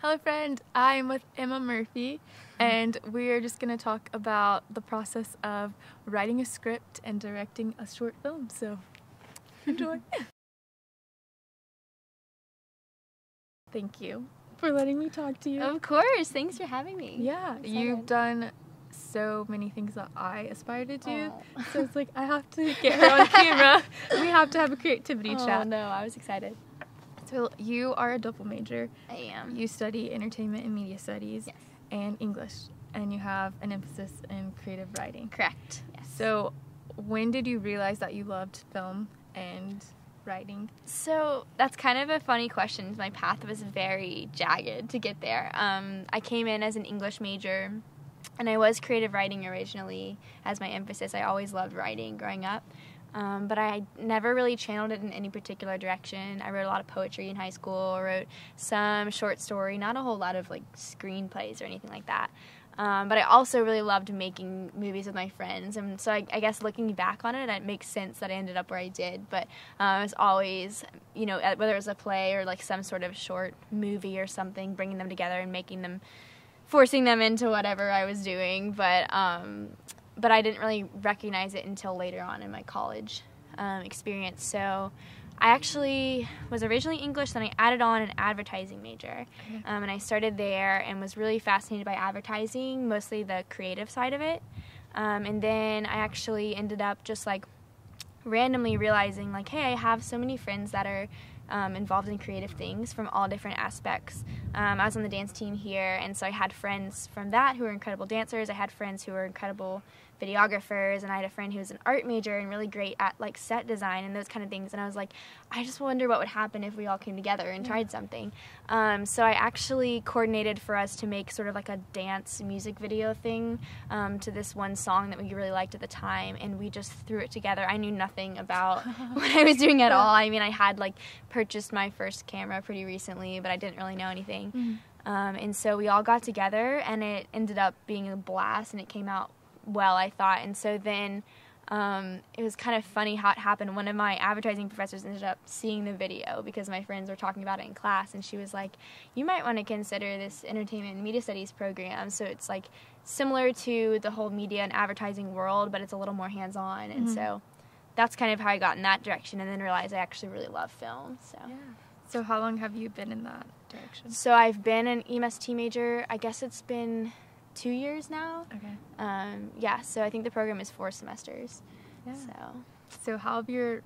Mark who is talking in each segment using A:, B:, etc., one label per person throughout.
A: Hello friend, I'm with Emma Murphy and we're just going to talk about the process of writing a script and directing a short film, so enjoy. Thank you for letting me talk to you.
B: Of course, thanks for having me.
A: Yeah, you've done so many things that I aspire to do, so it's like I have to get her on camera. We have to have a creativity chat.
B: Oh no, I was excited.
A: So you are a double major.
B: I am.
A: You study entertainment and media studies and English, and you have an emphasis in creative writing.
B: Correct, yes.
A: So when did you realize that you loved film and writing?
B: So that's kind of a funny question. My path was very jagged to get there. I came in as an English major, and I was creative writing originally as my emphasis. I always loved writing growing up. But I never really channeled it in any particular direction. I wrote a lot of poetry in high school, I wrote some short story, not a whole lot of like screenplays or anything like that. But I also really loved making movies with my friends, and so I guess looking back on it, it makes sense that I ended up where I did. But it was always, you know, whether it was a play or like some sort of short movie or something, bringing them together and making them, forcing them into whatever I was doing. But I didn't really recognize it until later on in my college experience. So I actually was originally English, then I added on an advertising major. And I started there and was really fascinated by advertising, mostly the creative side of it. And then I actually ended up just like randomly realizing like, hey, I have so many friends that are involved in creative things from all different aspects. I was on the dance team here, and so I had friends from that who were incredible dancers. I had friends who were incredible videographers, and I had a friend who was an art major and really great at like set design and those kind of things. And I was like, I just wonder what would happen if we all came together and tried something. So I actually coordinated for us to make sort of like a dance music video thing to this one song that we really liked at the time, and we just threw it together. I knew nothing about what I was doing at all. I mean, I had like purchased my first camera pretty recently, but I didn't really know anything. And so we all got together, and it ended up being a blast, and it came out well, I thought. And so then it was kind of funny how it happened. One of my advertising professors ended up seeing the video because my friends were talking about it in class, and she was like, you might want to consider this entertainment and media studies program. So it's like similar to the whole media and advertising world, but it's a little more hands-on. And so that's kind of how I got in that direction, and then realized I actually really love film.
A: So how long have you been in that direction?
B: So I've been an EMST major, I guess it's been 2 years now.
A: Okay.
B: So I think the program is 4 semesters.
A: Yeah. So how's your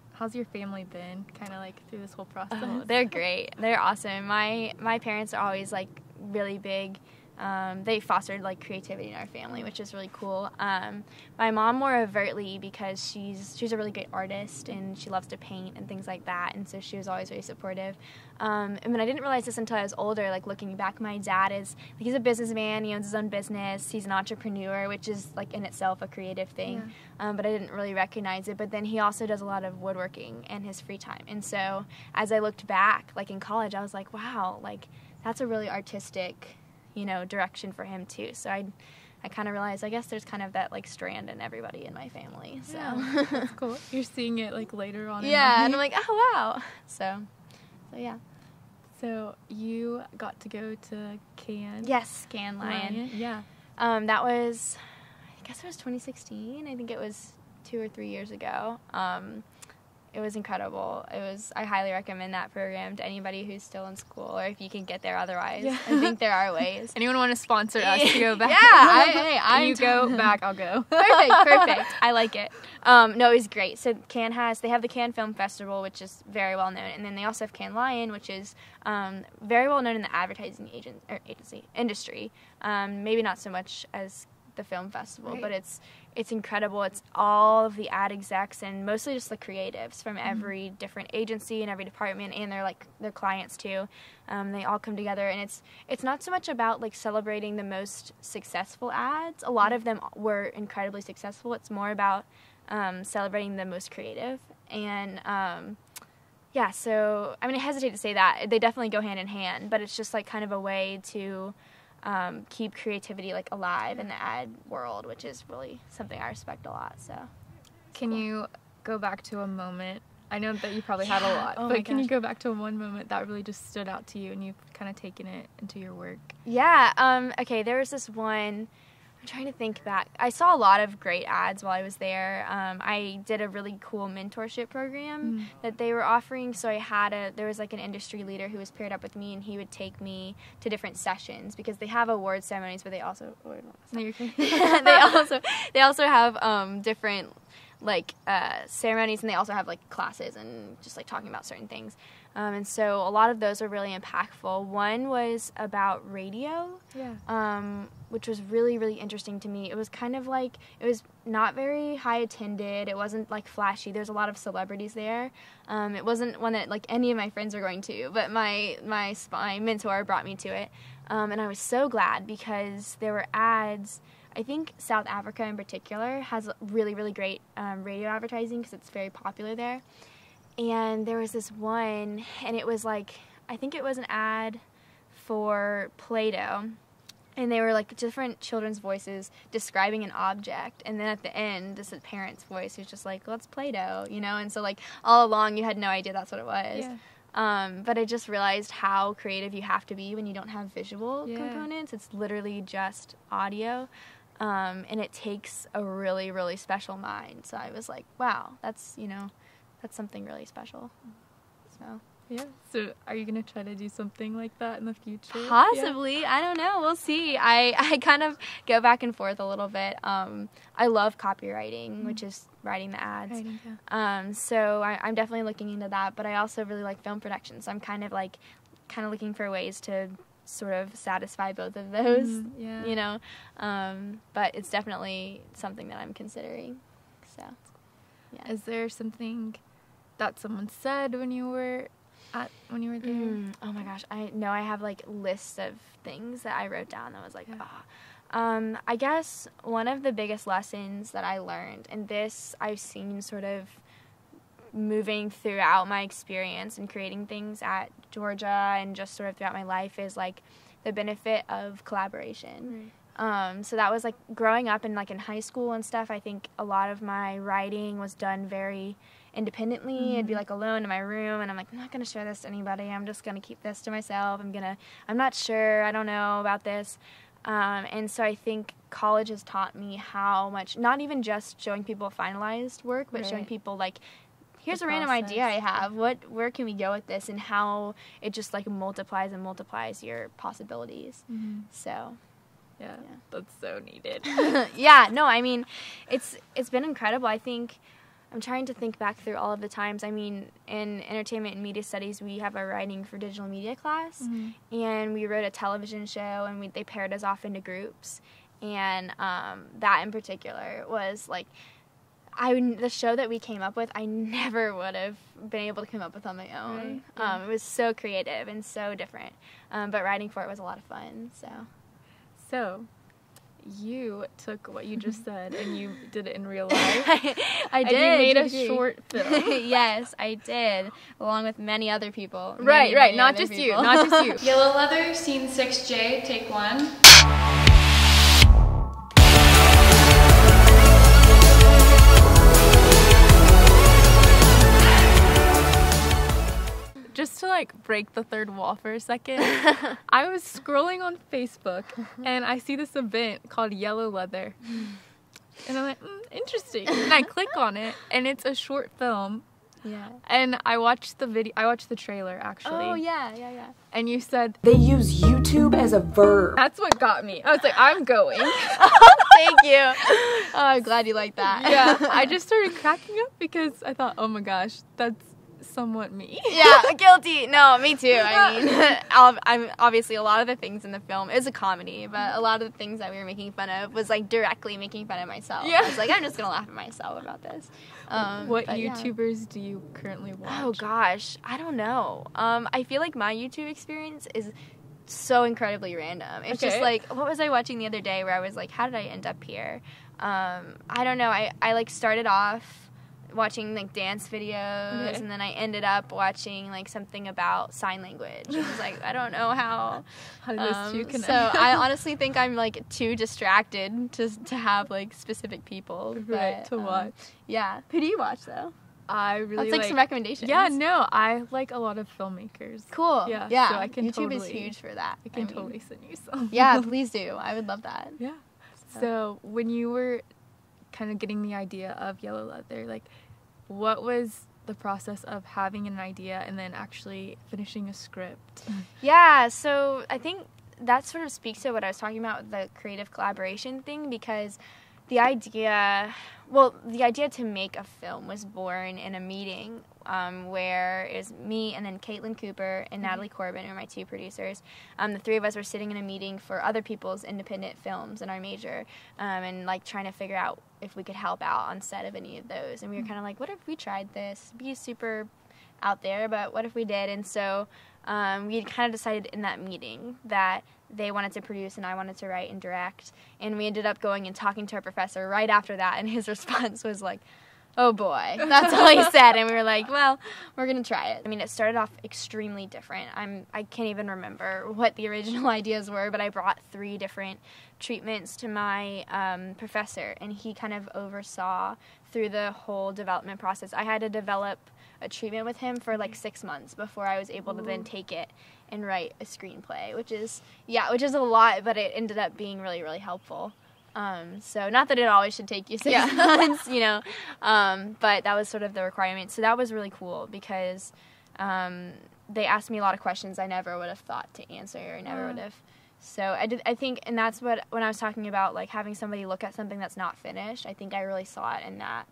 A: family been kind of like through this whole process?
B: Oh, they're great. They're awesome. My parents are always like really big. They fostered like creativity in our family, which is really cool. My mom more overtly, because she's a really great artist and she loves to paint and things like that, and so she was always very supportive. And I didn't realize this until I was older. Like looking back, my dad is like, he's a businessman. He owns his own business. He's an entrepreneur, which is like in itself a creative thing. But I didn't really recognize it. But then he also does a lot of woodworking in his free time. And so as I looked back, like in college, I was like, wow, like that's a really artistic, you know, direction for him too. So I kind of realized, I guess there's kind of that like strand in everybody in my family. So
A: that's cool. You're seeing it like later on.
B: Yeah, and I'm like, oh wow. So yeah.
A: So you got to go to Cannes.
B: Yes, Cannes Lion.
A: Yeah.
B: That was, I guess it was 2016. I think it was 2 or 3 years ago. It was incredible. I highly recommend that program to anybody who's still in school, or if you can get there otherwise. I think there are ways.
A: Anyone want to sponsor us to go back?
B: Yeah,
A: you go back, I'll go.
B: Perfect. I like it. No, it was great. So they have the Cannes Film Festival, which is very well known, and then they also have Cannes Lion, which is very well known in the advertising agency industry. Maybe not so much as the film festival, but it's incredible. It's all of the ad execs and mostly just the creatives from every different agency and every department, and their clients too. They all come together, and it's not so much about like celebrating the most successful ads. A lot of them were incredibly successful. It's more about celebrating the most creative. And so I mean, I hesitate to say that. They definitely go hand in hand, but it's just like kind of a way to keep creativity like alive in the ad world, which is really something I respect a lot. So
A: can you go back to a moment I know that you probably had a lot,
B: Oh my
A: but can you
B: gosh.
A: go back to one moment that really just stood out to you and you've kind of taken it into your work?
B: Yeah. Okay. There was this one. I'm trying to think back. I saw a lot of great ads while I was there. I did a really cool mentorship program that they were offering. So there was like an industry leader who was paired up with me, and he would take me to different sessions because they have award ceremonies, but they also
A: No, you're okay.
B: they also have different like ceremonies, and they also have like classes and just like talking about certain things. And so a lot of those are really impactful. One was about radio, which was really, really interesting to me. It was kind of like, it was not very high attended. It wasn't like flashy. There's a lot of celebrities there. It wasn't one that like any of my friends are going to, but my mentor brought me to it. And I was so glad because there were ads. I think South Africa in particular has really, really great radio advertising because it's very popular there. And there was this one, and it was like, I think it was an ad for Play-Doh. And they were like different children's voices describing an object. And then at the end, this parent's voice who's just like, well, it's Play-Doh, you know? And so like all along you had no idea that's what it was.
A: Yeah.
B: But I just realized how creative you have to be when you don't have visual components. It's literally just audio. And it takes a really, really special mind. So I was like, wow, that's something really special. So
A: Yeah. So are you going to try to do something like that in the future?
B: possibly, I don't know. We'll see. I kind of go back and forth a little bit. I love copywriting, which is writing the ads.
A: Writing, yeah.
B: So I'm definitely looking into that. But I also really like film production. So I'm kind of looking for ways to sort of satisfy both of those.
A: Yeah.
B: You know. But it's definitely something that I'm considering. So yeah.
A: Is there something that someone said when you were there?
B: Oh my gosh, I have like lists of things that I wrote down that was like, I guess one of the biggest lessons that I learned, and this I've seen sort of moving throughout my experience and creating things at Georgia and just sort of throughout my life, is like the benefit of collaboration. So that was like growing up in high school and stuff. I think a lot of my writing was done very independently. I'd be like alone in my room, and I'm like, I'm not going to share this to anybody. I'm just going to keep this to myself. I'm not sure. I don't know about this. And so I think college has taught me how much, not even just showing people finalized work, but showing people like, here's a random idea I have. Where can we go with this? And how it just like multiplies and multiplies your possibilities. So
A: Yeah, that's so needed.
B: yeah, no, I mean, it's been incredible. I think I'm trying to think back through all of the times. I mean, in entertainment and media studies, we have a writing for digital media class, and we wrote a television show, and they paired us off into groups. And that in particular was like, the show that we came up with, I never would have been able to come up with on my own. It was so creative and so different. But writing for it was a lot of fun.
A: So, you took what you just said and you did it in real life.
B: I did.
A: And you made a short film.
B: Yes, I did, along with many other people.
A: Right,
B: Many
A: not
B: other
A: just
B: people.
A: you, not just you.
C: Yellow Leather, Scene 6J, take 1.
A: Just to break the third wall for a second, I was scrolling on Facebook and I see this event called Yellow Leather. And I'm like, interesting. And I click on it and it's a short film.
B: Yeah.
A: And I watched the trailer actually.
B: Oh, yeah.
A: And you said,
D: They use YouTube as a verb.
A: that's what got me. I was like, I'm going.
B: Thank you. Oh, I'm glad you like that.
A: Yeah. I just started cracking up because I thought, oh my gosh, that's somewhat me.
B: Yeah, guilty. No, me too. I mean, I'm obviously a lot of the things in the film is a comedy, but a lot of the things that we were making fun of was directly making fun of myself.
A: Yeah.
B: I was like, I'm just gonna laugh at myself about this.
A: What
B: but yeah.
A: YouTubers do you currently watch?
B: Oh gosh, I don't know. I feel like my YouTube experience is so incredibly random. It's just what was I watching the other day where I was like, how did I end up here? I don't know. I started off watching dance videos, and then I ended up watching something about sign language. It was I don't know how
A: those two connect?
B: so I honestly think I'm too distracted to have specific people
A: Right,
B: but,
A: to watch.
B: yeah. Who do you watch though?
A: I really
B: Let's take some recommendations.
A: Yeah, no, I like a lot of filmmakers.
B: Cool.
A: Yeah,
B: Yeah.
A: so I can
B: YouTube is
A: totally-
B: huge for that.
A: I can totally send you some.
B: Yeah, please do. I would love that.
A: Yeah. So when you were kind of getting the idea of Yellow Leather, like, what was the process of having an idea and then actually finishing a script?
B: Yeah, so I think that sort of speaks to what I was talking about with the creative collaboration thing, because the idea to make a film was born in a meeting where it was me and then Caitlin Cooper and Natalie Corbin, who are my two producers. The three of us were sitting in a meeting for other people's independent films in our major, and like trying to figure out if we could help out on set of any of those. And we were kind of like, what if we tried this? It'd be super out there, but what if we did? And so we had kind of decided in that meeting that they wanted to produce and I wanted to write and direct. And we ended up going and talking to our professor right after that, and his response was like, oh boy, that's all he said. And we were like, well, we're going to try it. I mean, it started off extremely different. I can't even remember what the original ideas were, but I brought 3 different treatments to my professor, and he kind of oversaw through the whole development process. I had to develop a treatment with him for like 6 months before I was able to then take it and write a screenplay, which is a lot, but it ended up being really, really helpful. So not that it always should take you 6 months, but that was sort of the requirement. So that was really cool because they asked me a lot of questions I never would have thought to answer or never would have. So I think, and that's what, when I was talking about like having somebody look at something that's not finished, I think I really saw it in that.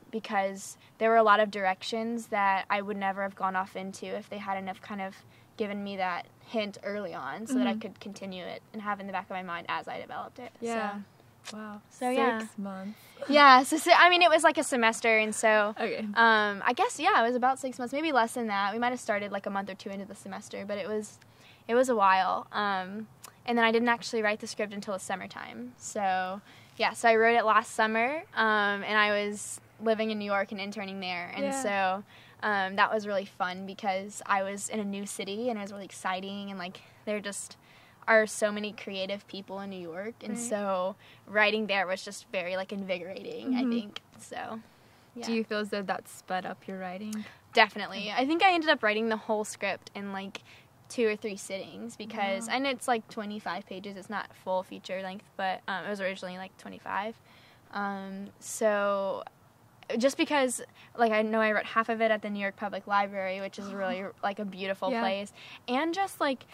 B: Because there were a lot of directions that I would never have gone off into if they hadn't have kind of given me that hint early on so that I could continue it and have in the back of my mind as I developed it.
A: Yeah. Wow.
B: So
A: 6 months.
B: Yeah. So I mean, it was like a semester, and so
A: Okay.
B: I guess it was about 6 months, maybe less than that. We might have started like a month or 2 into the semester, but it was a while. And then I didn't actually write the script until the summertime. So yeah, so I wrote it last summer, and I was living in New York and interning there, and so that was really fun because I was in a new city and it was really exciting, and like there just are so many creative people in New York, and so writing there was just very like invigorating, I think. So yeah.
A: Do you feel as though that sped up your writing?
B: Definitely. I think I ended up writing the whole script in like 2 or 3 sittings because, and it's like 25 pages. It's not full feature length, but it was originally like 25. So just because, like, I know I wrote half of it at the New York Public Library, which is really like a beautiful place, and just like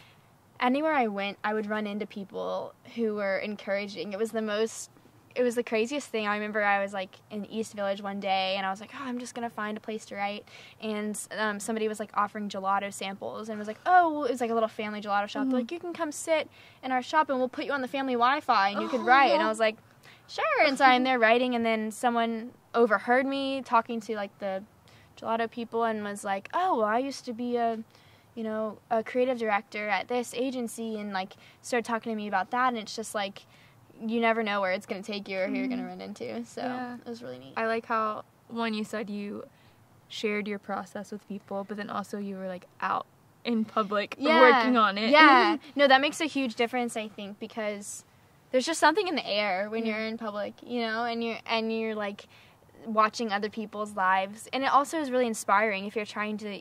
B: anywhere I went, I would run into people who were encouraging. It was the craziest thing. I remember I was, like, in East Village one day, and I was like, oh, I'm just going to find a place to write. And somebody was, like, offering gelato samples, and was like, oh, it was, like, a little family gelato shop. They're like, you can come sit in our shop, and we'll put you on the family Wi-Fi, and you could write. And I was like, sure. And so I'm there writing, and then someone overheard me talking to, like, the gelato people and was like, oh, well, I used to be a creative director at this agency, and, like, started talking to me about that. And it's just, like, you never know where it's going to take you or who you're going to run into. So it was really neat.
A: I like how, one, you said you shared your process with people, but then also you were, like, out in public working on it.
B: Yeah. No, that makes a huge difference, I think, because there's just something in the air when you're in public, and you're like watching other people's lives. And it also is really inspiring if you're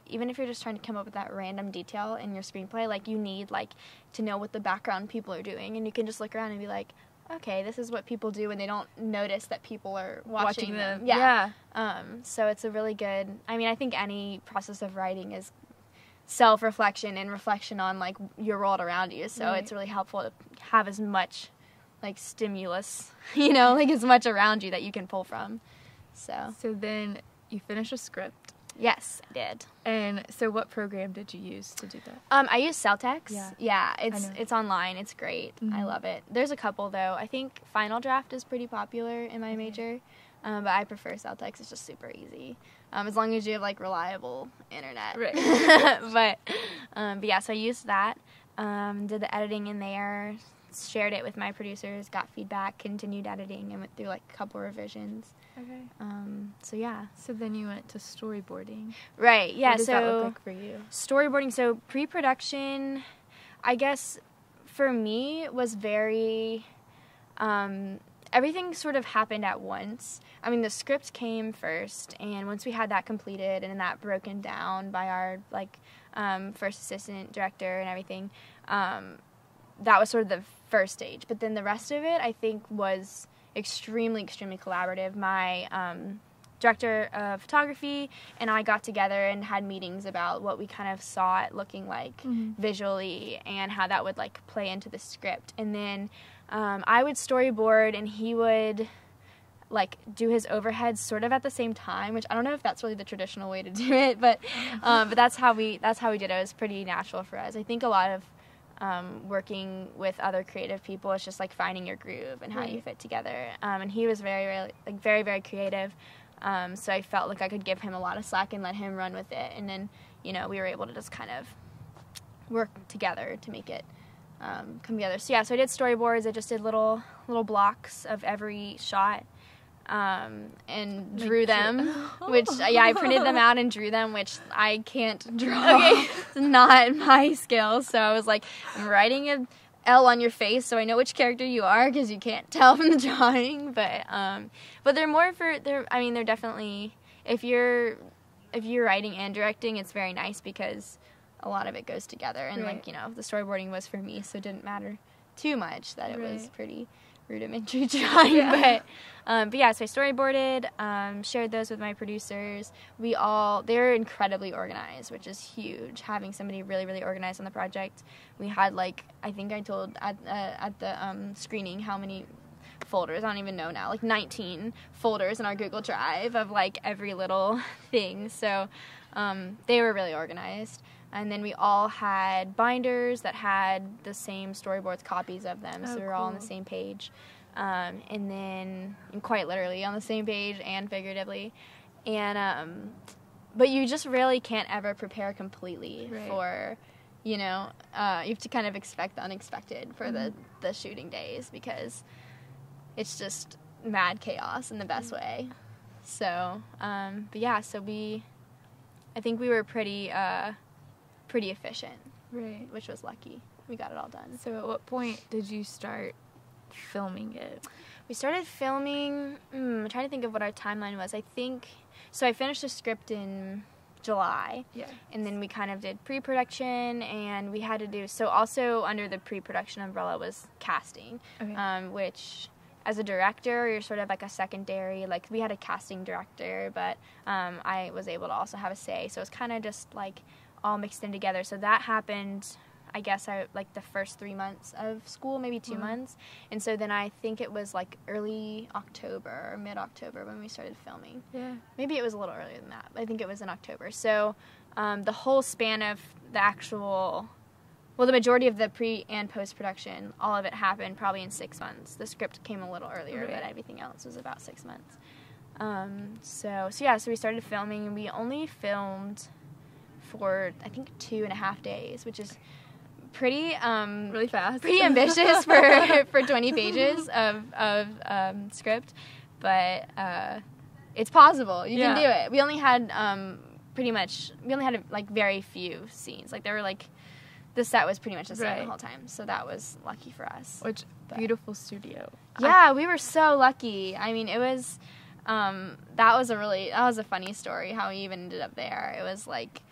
B: even if you're just trying to come up with that random detail in your screenplay, like you need like to know what the background people are doing, and you can just look around and be like, okay, this is what people do when they don't notice that people are watching them. Yeah. So it's a really good, I think any process of writing is self-reflection and reflection on like your world around you. So it's really helpful to have as much like stimulus, like as much around you that you can pull from. So
A: then you finish a script.
B: Yes, I did.
A: And so what program did you use to do that?
B: I use Celtex. Yeah, it's online. It's great. I love it. There's a couple though. I think Final Draft is pretty popular in my major, but I prefer Celtex. It's just super easy. As long as you have like reliable internet.
A: Right.
B: But yeah, so I used that. Did the editing in there, shared it with my producers, got feedback, continued editing, and went through like a couple revisions.
A: Okay.
B: So yeah.
A: So then you went to storyboarding.
B: Right. Yeah.
A: What does
B: so
A: that look like for you?
B: Storyboarding. So pre-production, I guess for me was very. everything sort of happened at once. I mean, the script came first, and once we had that completed and that broken down by our, like, first assistant director and everything, that was sort of the first stage. But then the rest of it, I think, was extremely, extremely collaborative. My director of photography and I got together and had meetings about what we kind of saw it looking like visually and how that would, like, play into the script. And then I would storyboard and he would, like, do his overheads sort of at the same time, which I don't know if that's really the traditional way to do it, but that's how we did it. It was pretty natural for us. I think a lot of working with other creative people, it's just, like, finding your groove and how you fit together. And he was very, very creative. So I felt like I could give him a lot of slack and let him run with it. And then, you know, we were able to just kind of work together to make it come together. So yeah, so I did storyboards. I just did little blocks of every shot and drew them, which, yeah, I printed them out and drew them, which I can't draw. Okay. It's not my skill. So I was like, I'm writing a L on your face so I know which character you are because you can't tell from the drawing. But they're more for, they're definitely, if you're writing and directing, it's very nice because a lot of it goes together. And, like, you know, the storyboarding was for me, so it didn't matter too much that it was pretty rudimentary drawing. But yeah, so I storyboarded, shared those with my producers. They're incredibly organized, which is huge, having somebody really, really organized on the project. We had, like, I think I told at the screening how many folders, I don't even know now, like 19 folders in our Google Drive of, like, every little thing. So they were really organized. And then we all had binders that had the same storyboards, copies of them, so we were all on the same page. And then, quite literally, on the same page and figuratively. And, but you just really can't ever prepare completely for, you know, you have to kind of expect the unexpected for the shooting days because it's just mad chaos in the best way. So, but yeah, so I think we were pretty efficient, which was lucky. We got it all done.
A: So at what point did you start filming it?
B: We started filming, I'm trying to think of what our timeline was. I think, so I finished the script in July. Yeah. And then we kind of did pre-production, and we had to do, so also under the pre-production umbrella was casting, which, as a director, you're sort of like a secondary, like, we had a casting director, but I was able to also have a say, so it's kind of just, like, all mixed in together. So that happened, I guess, like the first 3 months of school, maybe 2 months. And so then I think it was like early October or mid-October when we started filming. Yeah. Maybe it was a little earlier than that, but I think it was in October. So the whole span of the actual, well, the majority of the pre and post-production, all of it happened probably in 6 months. The script came a little earlier, but everything else was about 6 months. So we started filming, and we only filmed for, I think, 2.5 days, which is pretty
A: really fast,
B: pretty ambitious for 20 pages of script, but it's possible. You can do it. We only had like very few scenes. Like, there were, like, the set was pretty much the same the whole time, so that was lucky for us.
A: Beautiful studio.
B: Yeah, we were so lucky. I mean, it was that was a funny story how we even ended up there. It was like,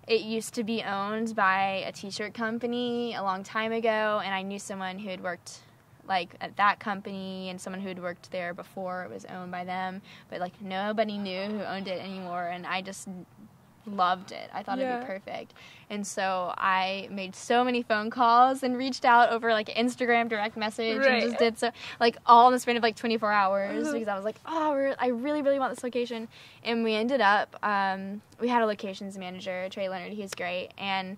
B: it used to be owned by a t-shirt company a long time ago, and I knew someone who had worked, like, at that company, and someone who had worked there before it was owned by them, but, like, nobody knew who owned it anymore, and I just loved it. I thought it'd be perfect. And so I made so many phone calls and reached out over, like, Instagram direct message and just did so, like, all in the span of, like, 24 hours because I was like, I really, really want this location. And we ended up, we had a locations manager, Trey Leonard. He was great. And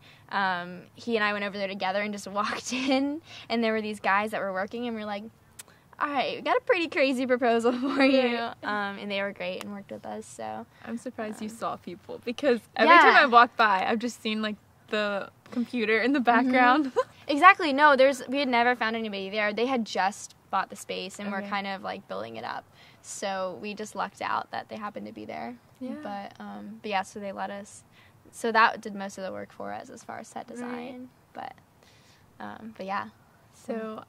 B: he and I went over there together and just walked in, and there were these guys that were working, and we were like, all right, we got a pretty crazy proposal for you. And they were great and worked with us, so.
A: I'm surprised you saw people, because every time I walk by, I've just seen, like, the computer in the background.
B: Exactly. No, we had never found anybody there. They had just bought the space and were kind of, like, building it up. So we just lucked out that they happened to be there. Yeah. But yeah, so they let us. So that did most of the work for us as far as set design. But yeah.
A: So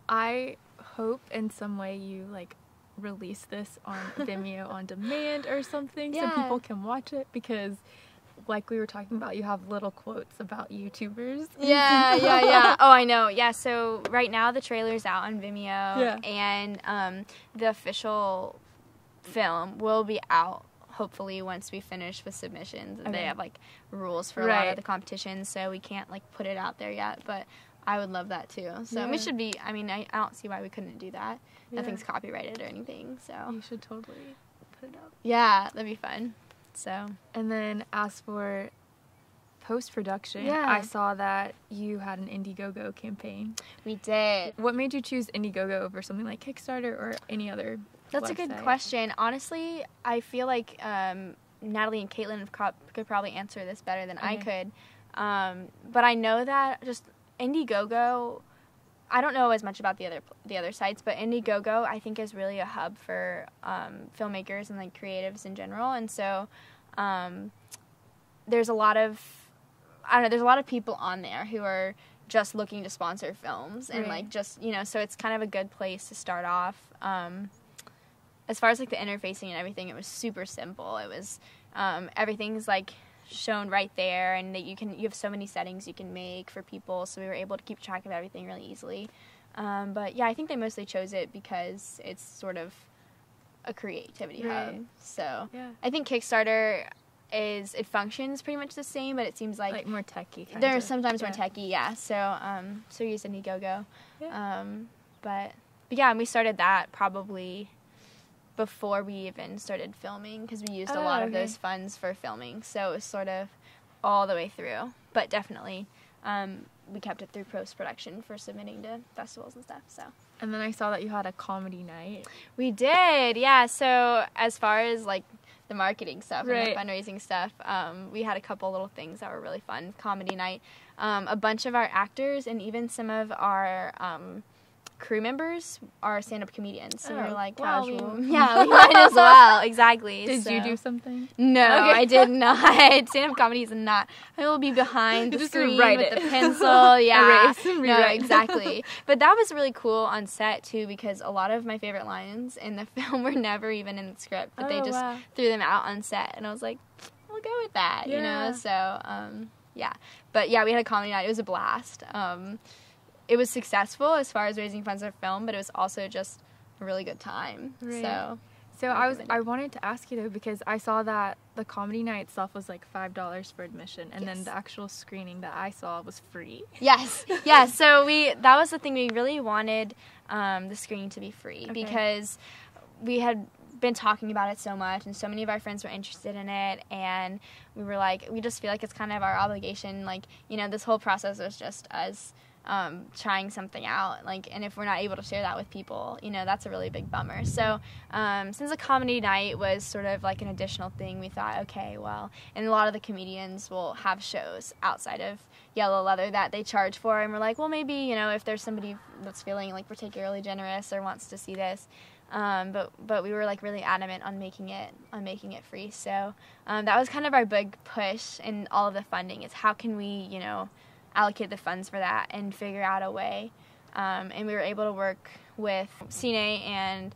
A: I hope in some way you like release this on Vimeo on demand or something so
B: Yeah.
A: people can watch it, because like we were talking about, you have little quotes about YouTubers.
B: Yeah. Oh, I know. Yeah, so right now the trailer's out on Vimeo,
A: Yeah.
B: and the official film will be out hopefully once we finish with submissions.
A: Okay.
B: They have like rules for a lot
A: Right.
B: of the competitions, so we can't like put it out there yet, but I would love that too. So
A: Yeah.
B: we should be, I mean, I don't see why we couldn't do that.
A: Yeah.
B: Nothing's copyrighted or anything, so
A: You should totally put it up.
B: yeah, that'd be fun. So
A: And then as for post-production,
B: Yeah.
A: I saw that you had an Indiegogo campaign.
B: we did.
A: What made you choose Indiegogo over something like Kickstarter or any other
B: That's a good
A: website?
B: question. Honestly, I feel like Natalie and Caitlin could probably answer this better than I
A: Okay.
B: could. But I know that just Indiegogo, I don't know as much about the other sites, but Indiegogo I think is really a hub for filmmakers and like creatives in general. And so there's a lot of people on there who are just looking to sponsor films and
A: Right.
B: like just, so it's kind of a good place to start off. As far as like the interfacing and everything, it was super simple. It was everything's like shown right there, and that you have so many settings you can make for people, so we were able to keep track of everything really easily. But yeah, I think they mostly chose it because it's sort of a creativity
A: Right.
B: hub. So
A: Yeah.
B: I think Kickstarter it functions pretty much the same, but it seems like
A: More techie kind
B: they're
A: of.
B: sometimes more
A: Yeah.
B: techie, yeah. So we use Indiegogo.
A: Yeah.
B: But yeah, and we started that probably before we even started filming, because we used a lot of
A: okay.
B: those funds for filming. So it was sort of all the way through. But definitely, we kept it through post-production for submitting to festivals and stuff. So
A: And then I saw that you had a comedy night.
B: we did, yeah. So as far as like the marketing stuff
A: Right.
B: and the fundraising stuff, we had a couple little things that were really fun. Comedy night, a bunch of our actors and even some of our crew members are stand-up comedians. So we were
A: Oh,
B: like,
A: casual.
B: well, we might as well. Exactly.
A: Did you
B: So-
A: do something?
B: No,
A: Okay.
B: I did not. Stand-up comedy is not. I will be behind the
A: Just
B: screen
A: write
B: with
A: it.
B: the pencil. Yeah,
A: Erase and
B: no,
A: rewrite.
B: exactly. But that was really cool on set too, because a lot of my favorite lines in the film were never even in the script, but they
A: Oh,
B: just
A: wow.
B: threw them out on set, and I was like, I'll go with that, you
A: Yeah.
B: know. So yeah, but yeah, we had a comedy night. It was a blast. It was successful as far as raising funds for film, but it was also just a really good time.
A: Right.
B: So
A: So
B: recommend it.
A: I wanted to ask you though, because I saw that the comedy night itself was like $5 for admission, and then
B: Yes.
A: the actual screening that I saw was free.
B: Yes, yeah. So that was the thing, we really wanted the screening to be free,
A: Okay.
B: because we had been talking about it so much, and so many of our friends were interested in it, and we were like, we just feel like it's kind of our obligation. Like, this whole process was just us trying something out, like, and if we're not able to share that with people, that's a really big bummer. So since the comedy night was sort of like an additional thing, we thought, okay, well, and a lot of the comedians will have shows outside of Yellow Leather that they charge for, and we're like, well, maybe, if there's somebody that's feeling like particularly generous or wants to see this, but we were like really adamant on making it free. So that was kind of our big push in all of the funding, is how can we, allocate the funds for that and figure out a way. And we were able to work with Cine and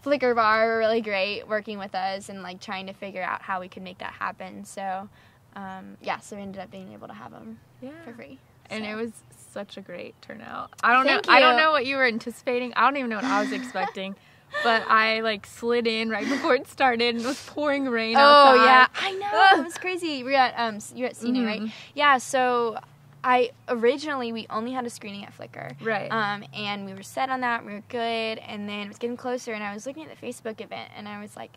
B: Flickr Bar were really great working with us and like trying to figure out how we could make that happen. So so we ended up being able to have them for free.
A: And
B: So.
A: it was such a great turnout. I don't
B: Thank
A: know. I don't
B: you.
A: know what you were anticipating. I don't even know what I was expecting. But I like slid in right before it started, and it was pouring rain outside.
B: Oh yeah, I know, it was crazy. You're at Cine, right?
A: Mhm.
B: Yeah. So we only had a screening at Flickr,
A: Right.
B: and we were set on that. We were good, and then it was getting closer, and I was looking at the Facebook event, and I was like,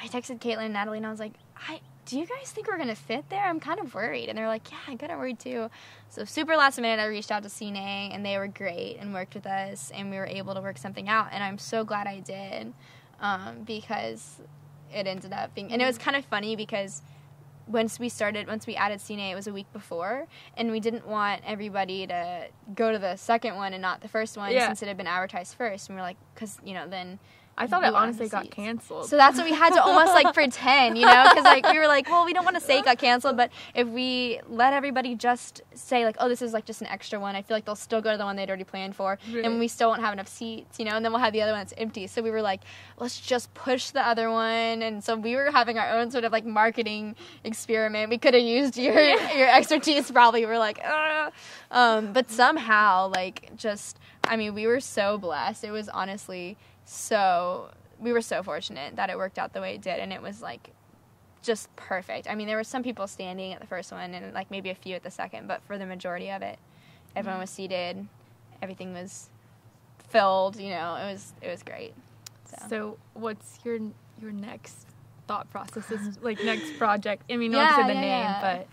B: I texted Caitlin and Natalie, and I was like, do you guys think we're gonna fit there? I'm kind of worried. And they're like, yeah, I'm kind of worried too. So super last minute, I reached out to Cine, and they were great and worked with us, and we were able to work something out. And I'm so glad I did, because it ended up being, and it was kind of funny because once we added Cine, it was a week before, and we didn't want everybody to go to the second one and not the first one,
A: Yeah.
B: since it had been advertised first. And we were like, because then
A: I thought
B: we
A: it
B: wanted
A: honestly
B: the
A: got
B: seats.
A: canceled.
B: So that's what we had to almost like pretend, because like we were like, well, we don't want to say it got canceled, but if we let everybody just say like, oh, this is like just an extra one, I feel like they'll still go to the one they'd already planned for,
A: Right.
B: and we still won't have enough seats, and then we'll have the other one that's empty. So we were like, let's just push the other one, and so we were having our own sort of like marketing experiment. We could have used your expertise probably. We're like, but somehow we were so blessed. It was honestly we were so fortunate that it worked out the way it did, and it was like just perfect. I mean, there were some people standing at the first one and like maybe a few at the second, but for the majority of it, everyone was seated, everything was filled, it was great.
A: So what's your next thought process? Like next project? I mean, not to say the name, but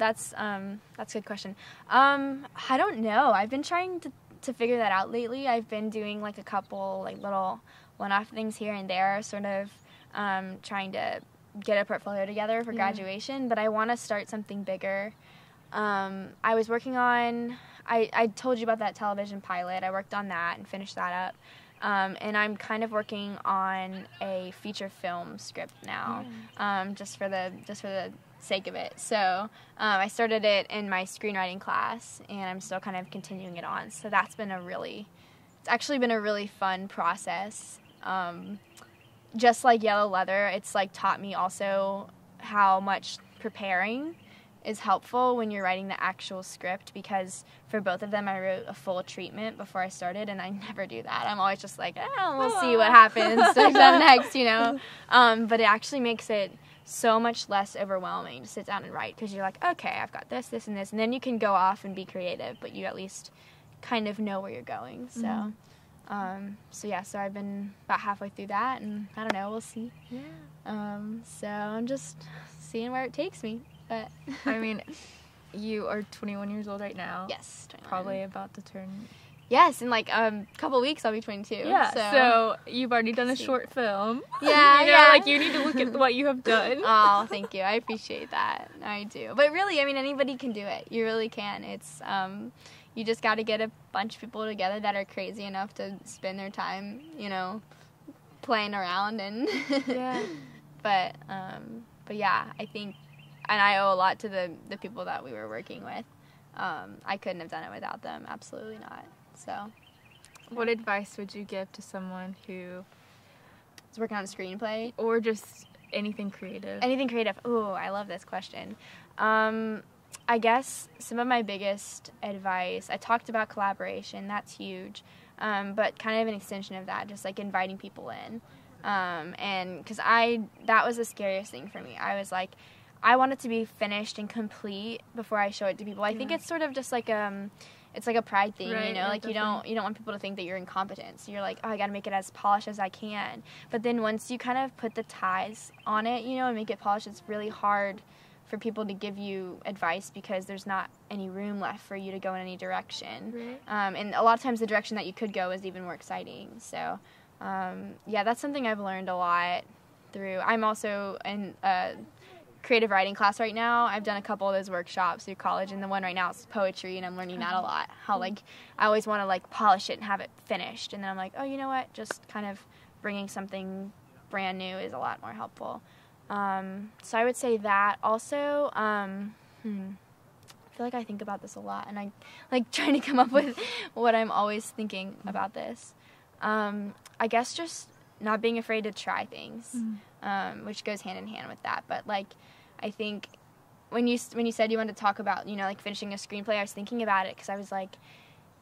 B: that's a good question. I don't know. I've been trying to figure that out lately. I've been doing like a couple like little one-off things here and there, sort of trying to get a portfolio together for graduation, but I want to start something bigger. I was working on, I told you about that television pilot. I worked on that and finished that up. And I'm kind of working on a feature film script now, just for the sake of it. So I started it in my screenwriting class, and I'm still kind of continuing it on. So that's been it's actually been a really fun process. Just like Yellow Leather, it's like taught me also how much preparing is helpful when you're writing the actual script, because for both of them I wrote a full treatment before I started, and I never do that. I'm always just like, we'll see what happens next, but it actually makes it so much less overwhelming to sit down and write, because you're like, okay, I've got this, this, and this, and then you can go off and be creative, but you at least kind of know where you're going. So so I've been about halfway through that, and I don't know, we'll see. So I'm just seeing where it takes me. But
A: I mean, you are 21 years old right now.
B: Yes, 21.
A: Probably about to turn.
B: Yes, in like a couple weeks I'll be 22.
A: Yeah, so you've already done a short film.
B: Yeah,
A: Like you need to look at what you have done.
B: Oh, thank you. I appreciate that. I do. But really, I mean, anybody can do it. You really can. It's you just got to get a bunch of people together that are crazy enough to spend their time, playing around and.
A: Yeah.
B: But yeah, I think. And I owe a lot to the people that we were working with. I couldn't have done it without them. Absolutely not. So,
A: what advice would you give to someone who
B: is working on a screenplay?
A: Or just anything creative?
B: Anything creative. Ooh, I love this question. I guess some of my biggest advice, I talked about collaboration. That's huge. But kind of an extension of that, just like inviting people in. And because that was the scariest thing for me. I was like, I want it to be finished and complete before I show it to people. I think it's sort of just like it's like a pride thing,
A: right,
B: like you don't want people to think that you're incompetent. So you're like, oh, I got to make it as polished as I can. But then once you kind of put the ties on it, and make it polished, it's really hard for people to give you advice because there's not any room left for you to go in any direction.
A: Right.
B: And a lot of times the direction that you could go is even more exciting. So that's something I've learned a lot through. I'm also in creative writing class right now. I've done a couple of those workshops through college, and the one right now is poetry, and I'm learning that a lot. How I always want to polish it and have it finished, and then I'm like, oh, you know what? Just kind of bringing something brand new is a lot more helpful. So I would say that. Also, I feel like I think about this a lot, and I like trying to come up with what I'm always thinking about this. I guess just not being afraid to try things, which goes hand in hand with that. But I think when you said you wanted to talk about finishing a screenplay, I was thinking about it because I was like,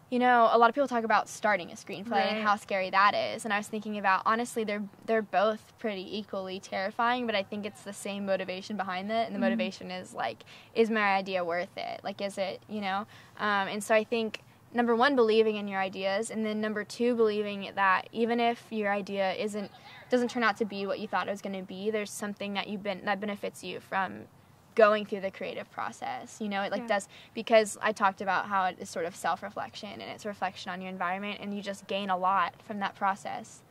B: a lot of people talk about starting a screenplay and how scary that is, and I was thinking about, honestly, they're both pretty equally terrifying, but I think it's the same motivation behind it, and the motivation is is my idea worth it? Is it, and so I think number one, believing in your ideas, and then number two, believing that even if your idea doesn't turn out to be what you thought it was going to be, there's something that benefits you from going through the creative process. It does, because I talked about how it is sort of self-reflection, and it's a reflection on your environment, and you just gain a lot from that process.